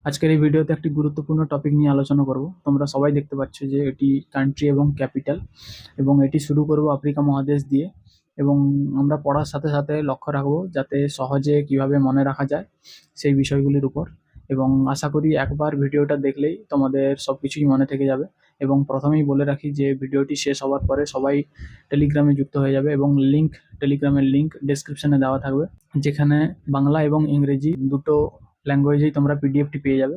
আজকের এই ভিডিওতে একটি গুরুত্বপূর্ণ টপিক নিয়ে আলোচনা করব। তোমরা সবাই দেখতে পাচ্ছ যে এটি কান্ট্রি এবং ক্যাপিটাল, এবং এটি শুরু করব আফ্রিকা মহাদেশ দিয়ে। এবং আমরা পড়ার সাথে সাথে লক্ষ্য রাখবো যাতে সহজে কিভাবে মনে রাখা যায় সেই বিষয়গুলির উপর। এবং আশা করি একবার ভিডিওটা দেখলেই তোমাদের সব কিছুই মনে থেকে যাবে। এবং প্রথমেই বলে রাখি যে ভিডিওটি শেষ হওয়ার পরে সবাই টেলিগ্রামে যুক্ত হয়ে যাবে, এবং টেলিগ্রামের লিঙ্ক ডেসক্রিপশনে দেওয়া থাকবে, যেখানে বাংলা এবং ইংরেজি দুটো ল্যাঙ্গুয়েজেই তোমরা পিডিএফটি পেয়ে যাবে।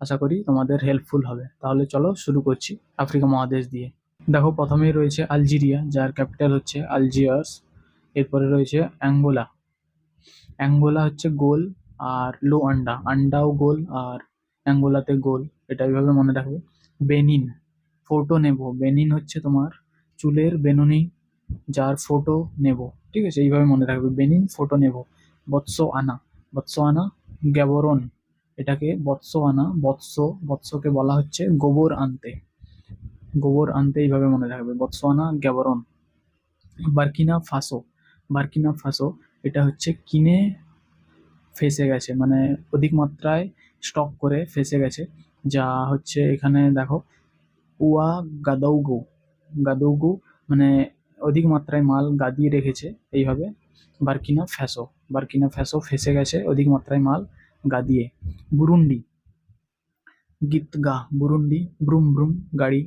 আশা করি তোমাদের হেল্পফুল হবে। তাহলে চলো শুরু করছি আফ্রিকা মহাদেশ দিয়ে। দেখো, প্রথমেই রয়েছে আলজেরিয়া, যার ক্যাপিটাল হচ্ছে আলজিয়ার্স। এরপরে রয়েছে অ্যাঙ্গোলা। অ্যাঙ্গোলা হচ্ছে গোল, আর লো আন্ডা, আন্ডাও গোল আর অ্যাঙ্গোলাতে গোল। এটা এইভাবে মনে রাখবে। বেনিন, ফোটো নেব। বেনিন হচ্ছে তোমার চুলের বেনুনি, যার ফোটো নেব। ঠিক আছে, এইভাবে মনে রাখবে, বেনিন ফোটো নেব। Botswana, Botswana Gaborone. এটাকে বৎসোয়ানা, বৎসকে বলা হচ্ছে গোবর আনতে। গোবর আনতে এইভাবে মনে রাখবে, Botswana Gaborone. Burkina Faso, Burkina Faso এটা হচ্ছে কিনে ফেঁসে গেছে, মানে অধিক মাত্রায় স্টক করে ফেঁসে গেছে, যা হচ্ছে এখানে দেখো উয়া গাদৌগো। গাদৌগো মানে অধিক মাত্রায় মাল গাদিয়ে রেখেছে, এইভাবে বার্কিনা ফ্যাসো। বার্কিনা ফ্যাসো ফেঁসে গেছে অধিক মাত্রায় মাল গাদিয়ে। বুরুন্ডি, গীত গা। বুরুন্ডি ব্রুম ব্রুম, গাড়ি,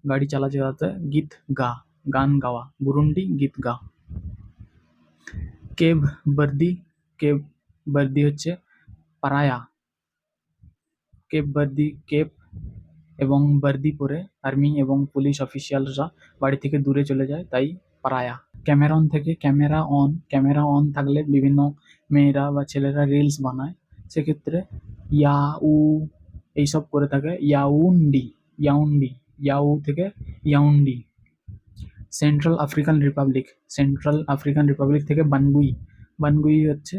গাড়ি চালাতে চালাতে গীত গা, গান গাওয়া। বুরুন্ডি গীত গা। কেব বার্দি, কেব বার্দি হচ্ছে পারায়া। কেপ বার্দি, কেপ এবং বার্দি পরে আর্মি এবং পুলিশ অফিসিয়ালরা বাড়ি থেকে দূরে চলে যায়, তাই পারায়া। ক্যামেরন থেকে ক্যামেরা অন। ক্যামেরা অন থাকলে বিভিন্ন মেয়েরা বা ছেলেরা রিলস বানায়, সেক্ষেত্রে ইয়াউ এইসব করে থাকে। ইয়াউন্ডি, ইয়াউন্ডি, ইয়াউ থেকে Yaounde. Central African Republic, Central African Republic থেকে বানগুই। বানগুই হচ্ছে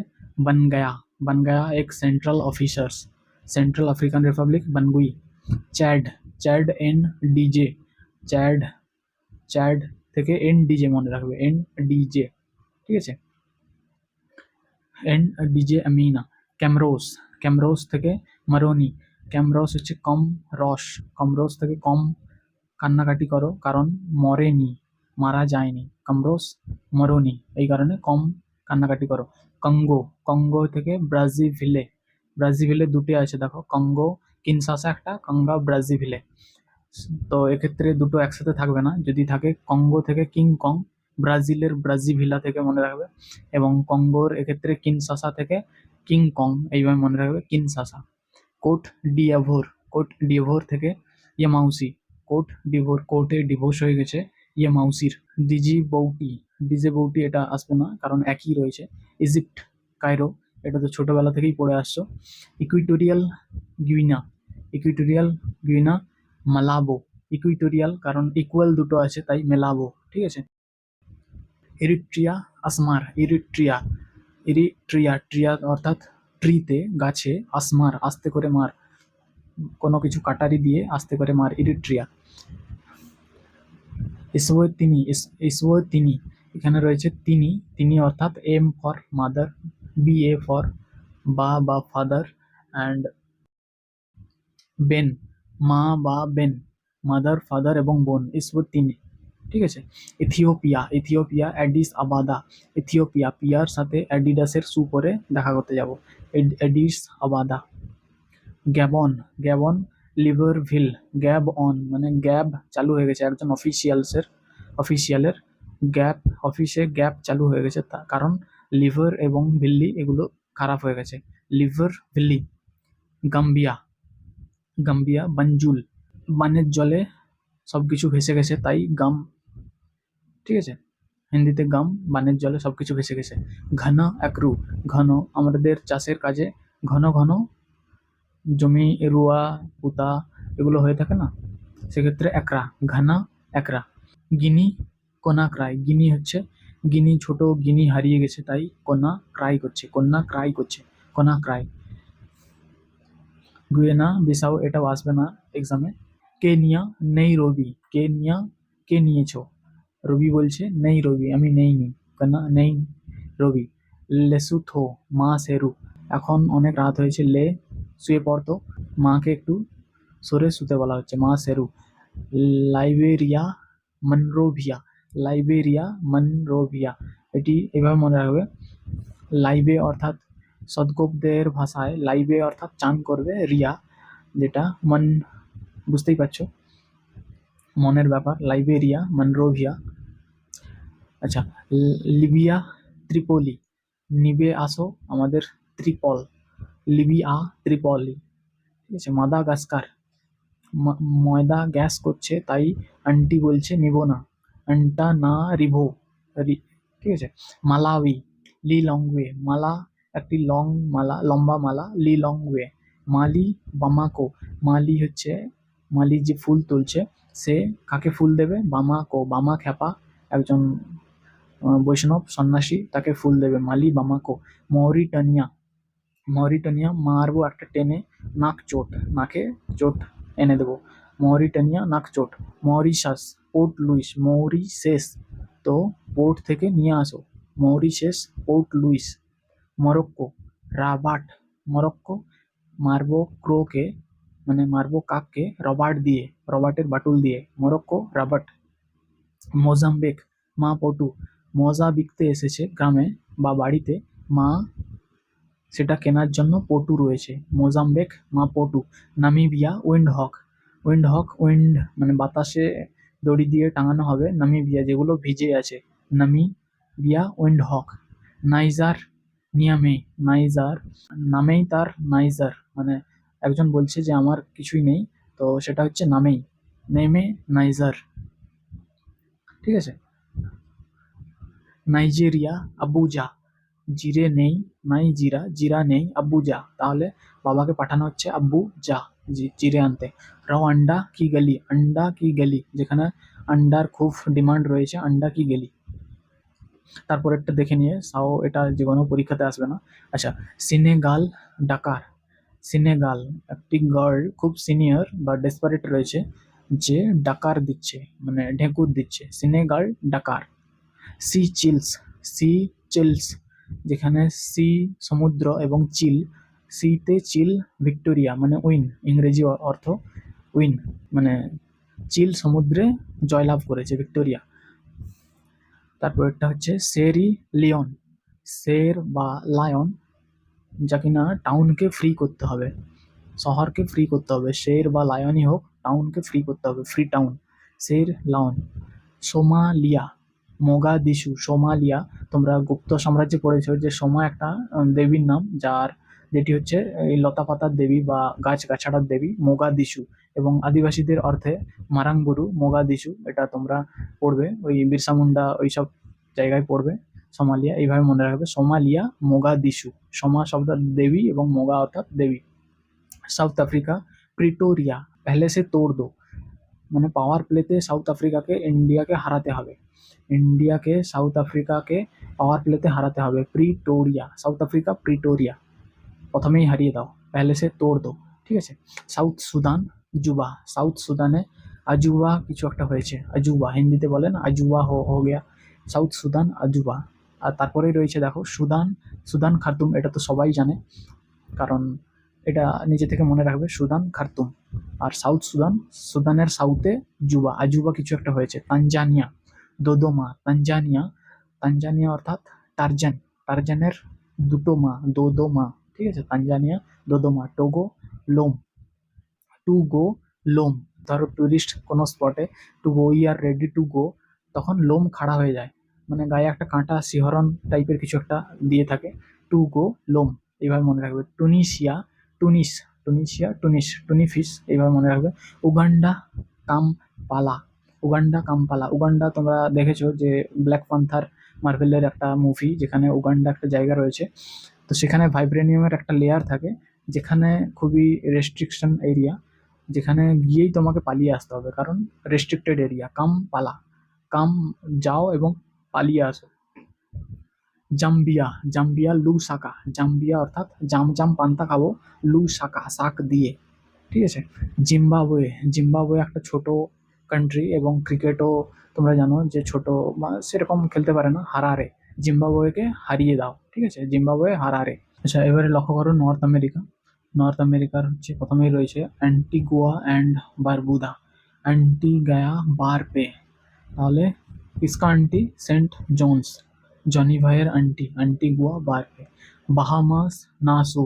বানগায়া। বানগায়া এক central officers. Central African Republic Bangui. Chad, Chad N DJ. Chad, Chad থেকে এন ডিজে মনে রাখবে, এন ডিজে। ঠিক আছে, N'Djamena. Comoros, Comoros থেকে মারোনি। ক্যামরস হচ্ছে কম রস। কম রস থেকে কম কান্নাকাটি করো, কারণ মরেনি, মারা যায়নি। কমরোস মরনি, এই কারণে কম কান্নাকাটি করো। কঙ্গো, কঙ্গো থেকে ব্রাজিভিলে। ব্রাজিভিলে দুটো আছে দেখো, কঙ্গো কিনশাসা একটা, কঙ্গা ব্রাজিভিলে। তো এক্ষেত্রে দুটো একসাথে থাকবে না, যদি থাকে কঙ্গো থেকে কিং কং, ব্রাজিলের ব্রাজিভিলা থেকে মনে রাখবে। এবং কঙ্গোর এক্ষেত্রে কিনশাসা থেকে কিং কং, এইভাবে মনে রাখবে, কিনশাসা। কোট ডিয়াভোর, কোট ডিভোর থেকে ইয়ামাউসি। কোট ডিভোর, কোর্টে ডিভোর্স হয়ে গেছে ইয়ামাউসির। ডিজি বৌটি, ডিজে বৌটি এটা আসবে না, কারণ একই রয়েছে। ইজিপ্ট, কায়রো, এটা তো ছোটবেলা থেকেই পড়ে আসছো। Equatorial Guinea, Equatorial Guinea Malabo. Equatorial কারণ ইকুয়াল দুটো আছে, তাই মেলাবো। ঠিক আছে। এরিট্রিয়া আসমার, ইরিট্রিয়া, ইরিট্রিয়া, ট্রিয়া অর্থাৎ ট্রিতে, গাছে, আসমার আস্তে করে মার, কোনো কিছু কাটারি দিয়ে আস্তে করে মার, ইরিট্রিয়া। তিনি, তিনি, এখানে রয়েছে তিনি। তিনি অর্থাৎ M for mother, B A for বা ফাদার, অ্যান্ড বেন, মা বা বেন, মাদার ফাদার এবং বোন, তিনি। ঠিক আছে। ইথিওপিয়া, ইথিওপিয়া অ্যাডিস আবাদা। ইথিওপিয়া, পিয়ার সাথে অ্যাডিডাসের শু পরে দেখা করতে যাব, অ্যাডিস আবাদা। গ্যাবন, গ্যাবন লিভারভিল। গ্যাব অন মানে গ্যাব চালু হয়ে গেছে, একজন অফিসিয়ালের গ্যাপ, অফিসে গ্যাপ চালু হয়ে গেছে, কারণ লিভার এবং ভিল্লি এগুলো খারাপ হয়ে গেছে, লিভার ভিল্লি। গাম্বিয়া, গাম্বিয়া বানজুল, বানের জলে সবকিছু ভেসে গেছে, তাই গাম। ঠিক আছে, হিন্দিতে গাম, বানের জলে সবকিছু ভেসে গেছে। ঘন একরু, ঘন আমাদের চাষের কাজে ঘন ঘন জমি রুয়া পুতা এগুলো হয়ে থাকে না, সেক্ষেত্রে একরা, ঘানা একরা। গিনি, কোনা ক্রাই। গিনি হচ্ছে, গিনি ছোট গিনি হারিয়ে গেছে, তাই কোনা ক্রাই করছে, কন্যা ক্রাই করছে, কোনা ক্রাই। গুয়েনা বিসাউ, এটাও আসবে না এক্সামে। কেনিয়া নেই রবি, কেনিয়া কে নিয়েছো, রবি বলছে নেই রবি, আমি নেইনি, কেনা নেই রবি। লেসুথো মা সেরু, এখন অনেক রাত হয়েছে, লে শুয়ে পড়তো, মাকে একটু সরে শুতে বলা হচ্ছে, মা শেরু। লাইবেরিয়া মনরোভিয়া, লাইবেরিয়া মনরোভিয়া, এটি এভাবে মনে রাখবে। লাইবে অর্থাৎ সদগোপদের ভাষায় লাইবে অর্থাৎ চান করবে, রিয়া যেটা মন, বুঝতেই পারছো মনের ব্যাপার, লাইবেরিয়া মনরোভিয়া। আচ্ছা, লিবিয়া ত্রিপোলি, নিবে আসো আমাদের ত্রিপল, লিবিয়া ত্রিপলি। ঠিক আছে, মাদাগাস্কার, ময়দা গ্যাস করছে তাই আন্টি বলছে নিবো না, আন্টা না রিভো, ঠিক আছে। মালাউই, লি লংওয়ে, মালা একটি লং মালা, লম্বা মালা, লি লংওয়ে। মালি বামাকো, মালি হচ্ছে মালি যে ফুল তুলছে সে কাকে ফুল দেবে, বামাকো, বামা খ্যাপা একজন বৈষ্ণব সন্ন্যাসী তাকে ফুল দেবে, মালি বামাকো। মরিটানিয়া, মরিটানিয়া মারবো একটা টেনে, নাক চোট, নাকে চোট এনে দেবো, মরিটানিয়া নাক চোট। মরিশাস, পোর্ট লুইস, মরিশেস তো পোর্ট থেকে নিয়ে আসো, Mauritius Port Louis. Morocco, Rabat, Morocco মারবো ক্রোকে, মানে মারবো কাককে রবার্ট দিয়ে, রবার্টের বাটুল দিয়ে, মরক্কো রাবাট। মোজাম্বিক, মা পটু, মজা বিকতে এসেছে গ্রামে বা বাড়িতে, মা সেটা কেনার জন্য পটু রয়েছে, মোজাম্বিক মা পটু। নামিবিয়া উইন্ড হক, উইন্ড হক, উইন্ড মানে বাতাসে দড়ি দিয়ে টাঙানো হবে নামিবিয়া যেগুলো ভিজে আছে, নামিবিয়া উইন্ড হক। নাইজার, নিয়ামে, নাইজার নামেই তার নাইজার, মানে একজন বলছে যে আমার কিছুই নেই, তো সেটা হচ্ছে নামেই, নেমে নাইজার। ঠিক আছে। নাইজেরিয়া আবুজা, জিরে নেই, নাই জিরা, জিরা নেই, আব্বু যা, তাহলে বাবাকে পাঠানো হচ্ছে আব্বু যা জিরে আনতে। রওয়ান্ডা কি গলি, আন্ডা কি গলি, যেখানে আন্ডার খুব ডিমান্ড রয়েছে, আন্ডা কি গলি। তারপর একটা দেখে নিয়ে সাও, এটা যে কোনো পরীক্ষাতে আসবে না। আচ্ছা, সিনেগাল ডাকার, সিনেগাল একটি গার্ল খুব সিনিয়র বা ডেসপারেট রয়েছে, যে ডাকার দিচ্ছে মানে ঢেকুর দিচ্ছে, সিনেগাল ডাকার। সি চিলস, সি চিলস যেখানে সি সমুদ্র এবং চিল, সিতে চিল ভিক্টোরিয়া মানে উইন, ইংরেজি অর্থ উইন, মানে চিল সমুদ্রে জয়লাভ করেছে ভিক্টোরিয়া। তারপর একটা হচ্ছে শেরি লিওন, শের বা লায়ন যা কিনা টাউনকে ফ্রি করতে হবে, শহরকে ফ্রি করতে হবে, শের বা লায়নই হোক, টাউনকে ফ্রি করতে হবে, ফ্রি টাউন, শের লায়ন। সোমালিয়া, মোগাদিশু, সোমালিয়া, তোমরা গুপ্ত সাম্রাজ্যে পড়েছো যে সোমা একটা দেবীর নাম, যার যেটি হচ্ছে এই লতা পাতার দেবী বা গাছ গাছাড়ার দেবী, মোগাদিশু। এবং আদিবাসীদের অর্থে মারাংবুরু, মোগাদিশু, এটা তোমরা পড়বে ওই বিরসা মুন্ডা ওইসব জায়গায় পড়বে। সোমালিয়া এইভাবে মনে রাখবে, সোমালিয়া মোগাদিশু, সোমা শব্দ দেবী এবং মোগা অর্থাৎ দেবী। সাউথ আফ্রিকা প্রিটোরিয়া, পহলে সে তোড় দো, মানে পাওয়ার প্লেতে সাউথ আফ্রিকাকে ইন্ডিয়াকে হারাতে হবে, ইন্ডিয়াকে সাউথ আফ্রিকাকে পাওয়ার প্লেতে হারাতে হবে, প্রিটোরিয়া, সাউথ আফ্রিকা প্রিটোরিয়া, প্রথমেই হারিয়ে দাও, পহলে সে তোড় দো। ঠিক আছে। সাউথ সুদান জুবা, সাউথ সুদানে আজুবা কিছু একটা হয়েছে, আজুবা হিন্দিতে বলেন আজুবা হো গিয়া, সাউথ সুদান আজুবা। আর তারপরেই রয়েছে দেখো সুদান, সুদান খার্তুম, এটা তো সবাই জানে কারণ এটা নিজে থেকে মনে রাখবে, সুদান খার্তুম। আর সাউথ সুদান, সুদানের সাউথে জুবা, আজুবা কিছু একটা হয়েছে। তানজানিয়া দোদোমা, তানজানিয়া, তানজানিয়া অর্থাৎ টারজান, টারজানের দুটো মা, দোদোমা। ঠিক আছে, তানজানিয়া দোদোমা। টোগো লোম, টু গো লোম, ধরো টুরিস্ট কোনো স্পটে to go, we are ready to go, তখন লোম খাড়া হয়ে যায়, মানে গায়ে একটা কাঁটা শিহরণ টাইপের কিছু একটা দিয়ে থাকে, টু গো লোম, এইভাবে মনে রাখবে। টুনিশিয়া, টুনিস, টুনিশিয়া টুনিস, টুনিফিস, এইভাবে মনে রাখবে। Uganda Kampala, Uganda Kampala, Uganda তোমরা দেখেছো যে ব্ল্যাক পান্থার মার্ভেলের একটা মুভি, যেখানে উগান্ডা একটা জায়গা রয়েছে, তো সেখানে ভাইব্রেনিয়ামের একটা লেয়ার থাকে, যেখানে খুবই রেস্ট্রিকশন এরিয়া, যেখানে গিয়েই তোমাকে পালিয়ে আসতে হবে কারণ রেস্ট্রিক্টেড এরিয়া। কাম পালা, কাম যাও এবং পালিয়ে আসো। জাম্বিয়া, জাম্বিয়া লু শাকা, জাম্বিয়া অর্থাৎ জাম জাম পান্তা খাবো, লু শাকা শাক দিয়ে। ঠিক আছে। জিম্বাবুয়ে, জিম্বাবুয়ে একটা ছোট কান্ট্রি এবং ক্রিকেটও তোমরা জানো যে ছোট বা সেরকম খেলতে পারে না। হারারে, জিম্বাবুয়েকে হারিয়ে দাও। ঠিক আছে, জিম্বাবুয়ে হারারে। আচ্ছা, এবারে লক্ষ্য করো নর্থ আমেরিকা, নর্থ আমেরিকার হচ্ছে প্রথমেই রয়েছে অ্যান্টিগুয়া অ্যান্ড বারবুদা, অ্যান্টিগায়া বার পে, তাহলে কিসকা আন্টি, সেন্ট জোন্স, জনি ভাইয়ের আন্টি, অ্যান্টিগুয়া বার পে। বাহামাস, নাসো,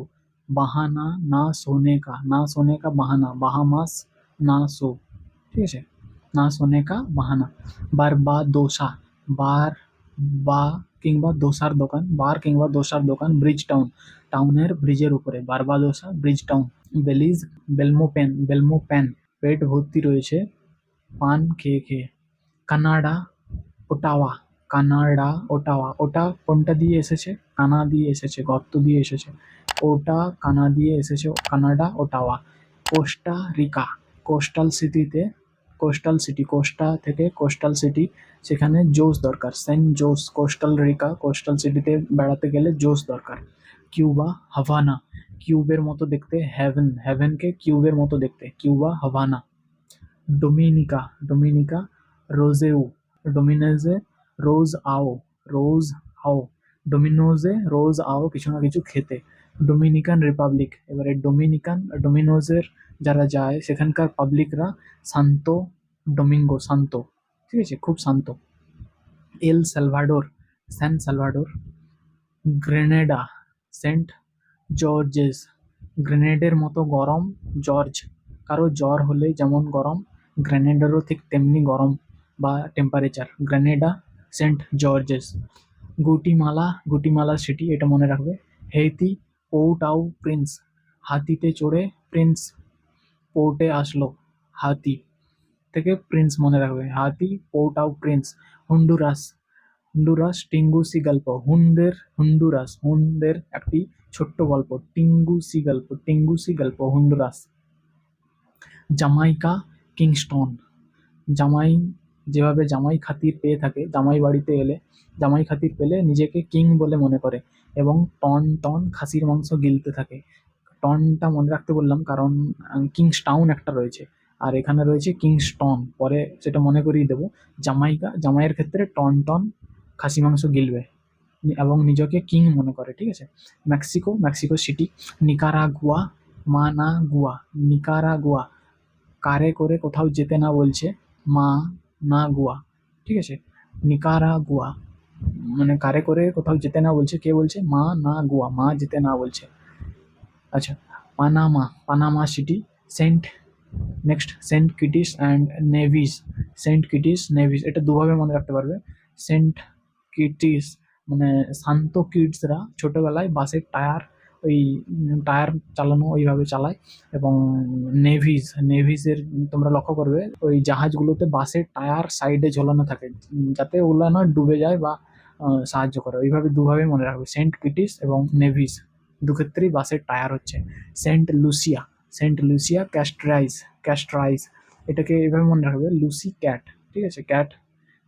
বাহানা না সোনে কা, না সোনে কা বাহানা, বাহামাস নাসো, ঠিক আছে, না সোনে কা বাহানা। বারবাদোসা, বার বা কিংবা দোসার দোকান, বার কিংবা দোসার দোকান, ব্রিজ টাউন, টাউনের ব্রিজের উপরে, বারবাদোসা ব্রিজ টাউন। বেলিজ, বেলমোপেন, বেলমোপ্যান, পেট ভর্তি রয়েছে পান খেয়ে খেয়ে। কানাডা, ওটাওয়া, কানাডা ওটাওয়া, ওটা কোনটা দিয়ে এসেছে? কানা দিয়ে এসেছে, গর্ত দিয়ে এসেছে, ওটা কানা দিয়ে এসেছে, কানাডা ওটাওয়া। কোস্টা রিকা, কোস্টাল সিটিতে, কোস্টাল সিটি, কোস্টা থেকে কোস্টাল সিটি, সেখানে জোস দরকার, সেন্ট জোস, কোস্টাল রিকা, কোস্টাল সিটিতে বেড়াতে গেলে জোস দরকার। কিউবা, হাভানা, কিউবের মতো দেখতে, হেভেন, হেভেনকে কিউবের মতো দেখতে, কিউবা হাভানা। ডোমিনিকা, ডোমিনিকা রোজেউ, ডোমিনোজে রোজ আও, রোজ আও, ডোমিনোজে রোজ আও কিছু না কিছু খেতে। ডোমিনিকান রিপাবলিক, এবারে ডোমিনিকান, ডোমিনোজের যারা যায় সেখানকার পাবলিকরা শান্ত, ডোমিঙ্গো শান্ত, ঠিক আছে, খুব শান্ত। এল সালভাডোর, স্যান সালভাডোর। গ্রেনেডা, সেন্ট জর্জেস, গ্রেনেডের মতো গরম, জর্জ, কারো জ্বর হলে যেমন গরম, গ্রেনেডারও ঠিক তেমনি গরম বা temperature, Grenada, Saint George's. Guatemala, Guatemala City, এটা মনে রাখবে। হেইতি, পোর্ট আউ প্রিন্স, হাতিতে চড়ে প্রিন্স পোর্টে আসলো, হাতি থেকে প্রিন্স মনে রাখবে, হাতি, পোর্ট আউ প্রিন্স। হন্ডুরাস, হন্ডুরাস টিঙ্গুসি গল্প, হুনদের, হন্ডুরাস হুনদের একটি ছোট্ট গল্প, টিঙ্গুসি গল্প, টিঙ্গুসি গল্প, হন্ডুরাস। জামাইকা, কিংস্টন, জামাই, যেভাবে জামাই খাতির পেয়ে থাকে, জামাই বাড়িতে এলে, জামাই খাতির পেলে নিজেকে কিং বলে মনে করে এবং টন টন খাসির মাংস গিলতে থাকে। টনটা মনে রাখতে বললাম কারণ কিংস্টাউন একটা রয়েছে আর এখানে রয়েছে কিংস্টন, পরে সেটা মনে করিয়ে দেবো। জামাইকা, জামাইয়ের ক্ষেত্রে টন টন খাসি মাংস গিলবে এবং নিজেকে কিং মনে করে, ঠিক আছে। Mexico, Mexico City. Nicaragua, Managua, Nicaragua, কারে করে কোথাও যেতে না বলছে, মা না গুয়া, ঠিক আছে। নিকারাগুয়া মানে কারে করে কোথাও যেতে না বলছে, কে বলছে? মা না গুয়া, মা যেতে না বলছে। আচ্ছা, Panama, Panama City. Saint, next Saint Kitts and Nevis, Saint Kitts Nevis, এটা দুভাবে মনে রাখতে পারবে। সেন্ট কিটিস মানে শান্ত কিডসরা ছোটবেলায় বাসের টায়ার, ওই টায়ার চালানো ওইভাবে চালায়, এবং নেভিস, নেভিসের তোমরা লক্ষ্য করবে ওই জাহাজগুলোতে বাসের টায়ার সাইডে ঝোলানো থাকে যাতে ওগুলো না ডুবে যায় বা সাহায্য করে, ওইভাবে দুভাবে মনে রাখবে, সেন্ট কিটিস এবং নেভিস, দুক্ষেত্রেই বাসের টায়ার হচ্ছে। সেন্ট লুসিয়া, সেন্ট লুসিয়া ক্যাস্ট্রাইজ, ক্যাস্ট্রাইজ, এটাকে এইভাবে মনে রাখবে, লুসি ক্যাট, ঠিক আছে, ক্যাট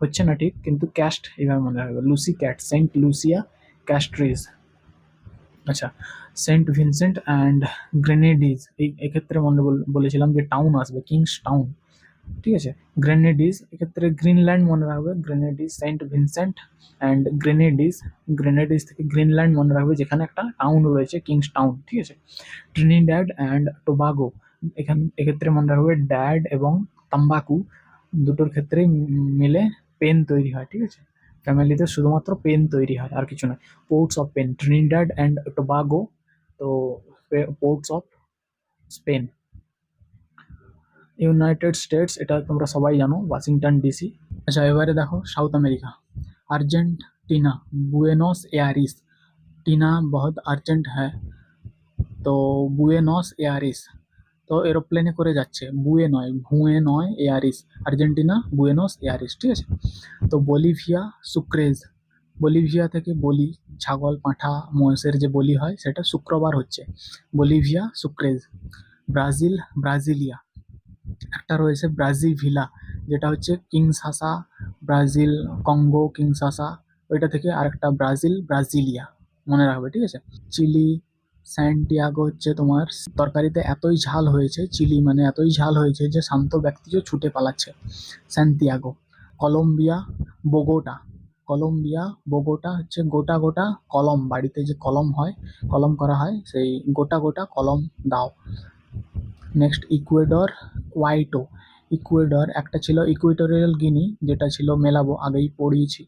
হচ্ছে না ঠিক কিন্তু ক্যাস্ট এইভাবে মনে রাখবে, লুসি ক্যাট, সেন্ট লুসিয়া ক্যাস্ট্রিজ। আচ্ছা, সেন্ট ভিনসেন্ট অ্যান্ড গ্রেনেডিজ, এই এক্ষেত্রে মনে বলেছিলাম যে টাউন আসবে, কিংস টাউন, ঠিক আছে। গ্রেনেডিজ, এক্ষেত্রে গ্রিনল্যান্ড মনে রাখবে, গ্রেনেডিজ, সেন্ট ভিনসেন্ট অ্যান্ড গ্রেনেডিজ, গ্রেনেডিজ থেকে গ্রিনল্যান্ড মনে রাখবে যেখানে একটা টাউন রয়েছে, কিংস টাউন, ঠিক আছে। ট্রিনিড্যাড অ্যান্ড টোবাগো, এক্ষেত্রে মনে রাখবে ড্যাড এবং তাম্বাকু দুটোর ক্ষেত্রেই মিলে পেন তৈরি হয়, ঠিক আছে, ফ্যামিলিতে শুধুমাত্র পেন তৈরি হয় আর কিছু নয়। Ports of Spain, Trinidad and Tobago, তো ports of Spain. United States, এটা তোমরা সবাই জানো, ওয়াশিংটন ডিসি। আচ্ছা, এবারে দেখো South America. Argentina, Buenos Aires, Tina বহুত আর্জেন্ট হ্যাঁ, তো বুয়েনোস এয়ারিস, তো এরোপ্লেনে করে যাচ্ছে, বুয়ে নয়, ভুয়ে নয়, এয়ারিস, আর্জেন্টিনা বুয়েনোস এয়ারিস, ঠিক আছে। তো বলিভিয়া, সুক্রেজ, বলিভিয়া থেকে বলি, ছাগল পাঁঠা মহিষের যে বলি হয় সেটা শুক্রবার হচ্ছে, বলিভিয়া সুক্রেজ। ব্রাজিল, ব্রাজিলিয়া, একটা রয়েছে ব্রাজিভিলা, যেটা হচ্ছে কিংসাসা, ব্রাজিল, কঙ্গো কিংসাসা, ওইটা থেকে আরেকটা ব্রাজিল, ব্রাজিলিয়া মনে রাখবে, ঠিক আছে। চিলি, স্যান্টিয়াগো হচ্ছে তোমার, তরকারিতে এতই ঝাল হয়েছে, চিলি মানে এতই ঝাল হয়েছে যে শান্ত ব্যক্তিও ছুটে পালাচ্ছে, Santiago. Colombia, Bogota, Colombia, Bogota হচ্ছে গোটা গোটা কলম, বাড়িতে যে কলম হয়, কলম করা হয়, সেই গোটা গোটা কলম দাও। Next Ecuador, কোয়াইটো। ইকুয়েডর একটা ছিল ইকুয়েটোরিয়াল গিনি, যেটা ছিল মেলাবো, আগেই পড়িয়েছি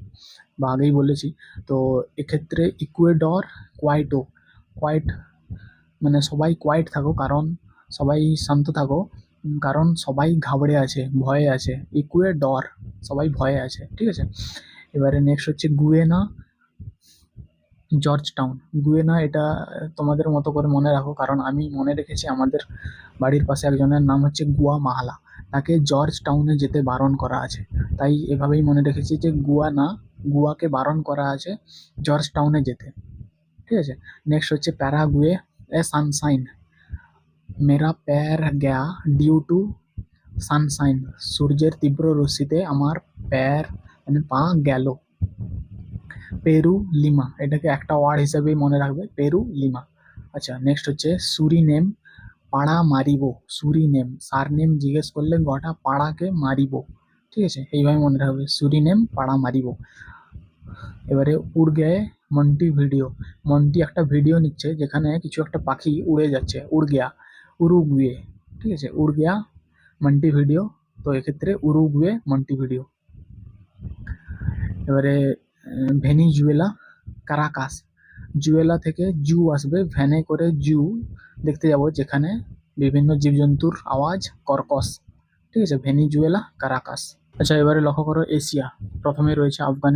বা আগেই বলেছি। তো এক্ষেত্রে ইকুয়েডর, কোয়াইটো। কোয়াইট মানে সবাই কোয়াইট থাকো, কারণ সবাই শান্ত থাকো, কারণ সবাই ঘাবড়ে আছে, ভয়ে আছে। ইকুয়েডর, সবাই ভয়ে আছে, ঠিক আছে। এবারে নেক্সট হচ্ছে গুয়েনা, জর্জ টাউন। গুয়েনা এটা তোমাদের মতো করে মনে রাখো, কারণ আমি মনে রেখেছি আমাদের বাড়ির পাশে একজনের নাম হচ্ছে গুয়া মাহালা, তাকে জর্জ টাউনে যেতে বারণ করা আছে, তাই এভাবেই মনে রেখেছি যে গুয়া না, গুয়াকে বারণ করা আছে জর্জ টাউনে যেতে, ঠিক আছে। নেক্সট হচ্ছে Paraguay, A Sunshine. Mera Pyaar Gaya due to Sunshine, সূর্যের তীব্র রশ্মিতে আমার প্যার মানে পা গেল। পেরু লিমা, এটাকে একটা ওয়ার্ড হিসেবেই মনে রাখবে, পেরু লিমা। আচ্ছা, নেক্সট হচ্ছে সুরিনেম, পাড়া মারিব। সুরিনেম, সারনেম জিজ্ঞেস করলে গোটা পাড়াকে মারিব, ঠিক আছে, এইভাবে মনে রাখবে, সুরিনেম পাড়া মারিব। এবারে উড়গেয়ে মন্টি ভিডিও। মন্টি একটা ভিডিও নিচ্ছে যেখানে কিছু একটা পাখি উড়ে যাচ্ছে, উড়গেয়া, উরুগুয়ে, ঠিক আছে, উড়গেয়া মন্টি ভিডিও। তো এক্ষেত্রে উরুগুয়ে মন্টি ভিডিও। এবারে ভেনিজুয়েলা, কারাকাস। জুয়েলা থেকে জু আসবে, ভ্যানে করে জু দেখতে যাব, যেখানে বিভিন্ন জীবজন্তুর আওয়াজ কর্কশ, ঠিক আছে। Venezuela, Caracas. আচ্ছা, এবারে লক্ষ্য করো এশিয়া। প্রথমে রয়েছে আফগানিস্তান।